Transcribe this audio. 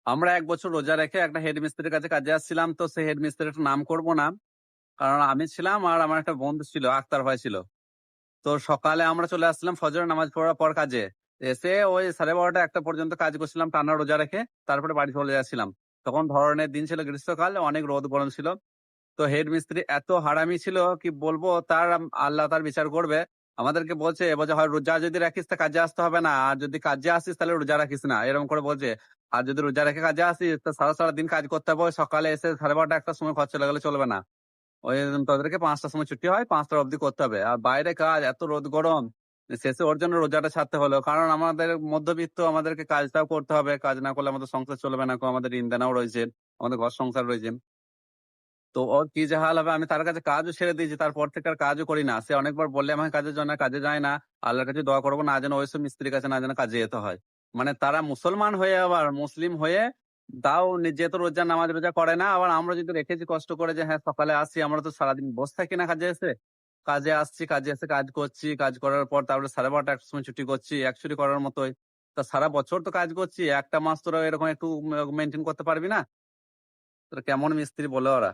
আমরা ১ বছর রোজা রেখে একটা হেড মিস্ত্রির কাছে কাজে আসছিলাম। তো সেই হেড মিস্ত্রির একটু নাম করব না। কারণ আমি ছিলাম আর আমার একটা বন্ধু ছিল, আক্তার ভাই ছিল। তো সকালে আমরা চলে আসছিলাম ফজরের নামাজ পড়ার পর কাজে। এসে ওই 12:30 ১টা পর্যন্ত কাজ করছিলাম টানা রোজা রেখে। তারপরে বাড়ি চলে যাচ্ছিলাম। তখন ধরনের দিন ছিল গ্রীষ্মকাল, অনেক রোদ গরম ছিল। তো হেড মিস্ত্রি এত হারামি ছিল কি বলবো তার আল্লাহ তার বিচার করবে। আমাদেরকে বলছে হয় রোজা যদি রাখিস তা কাজে আসতে হবে না। আর যদি কাজে আসিস তাহলে রোজা রাখিস না। এরকম করে বলছে। আর যদি রোজা রেখে কাজে আসিস তো সারা দিন কাজ করতে হবে। ওই সকালে এসে 12:30 ১টার সময় ঘর চলে গেলে চলবে না। ওই তাদেরকে ৫ টার সময় ছুটি হয়, ৫ টা অবধি করতে হবে। আর বাইরে কাজ এত রোদ গরম। শেষে ওর জন্য রোজাটা ছাড়তে হলো। কারণ আমাদের মধ্যবিত্ত আমাদেরকে কাজটাও করতে হবে। কাজ না করলে আমাদের সংসার চলবে না। আমাদের ঋণ দেনাও রয়েছে। আমাদের ঘর সংসার রয়েছে। তো ওর কি যে হাল হবে আমি তার কাছে কাজও ছেড়ে দিয়েছি। তারপর থেকে আর কাজও করি না। সে অনেকবার বললে আমাকে কাজের জন্য কাজে যায় না। আল্লাহর কাছে দোয়া করব না যেন ওইসব মিস্ত্রির কাছে না যেন কাজে যেতে হয়। মানে তারা মুসলমান হয়ে আবার মুসলিম হয়ে তাও যেহেতু রোজা নামাজ রোজা করে না। আবার আমরা যদি রেখেছি কষ্ট করে যে হ্যাঁ, সকালে আসি আমরা তো সারাদিন বসে থাকি না কাজে এসে। কাজে আসছি, কাজে এসে কাজ করছি। কাজ করার পর তারপরে 12:30 ১ টার সময় ছুটি করছি। একচুরি করার মতোই। তা সারা বছর তো কাজ করছি। একটা মাস তোরা এরকম একটু মেইনটেইন করতে পারবি না? তোরা কেমন মিস্ত্রি বলে ওরা?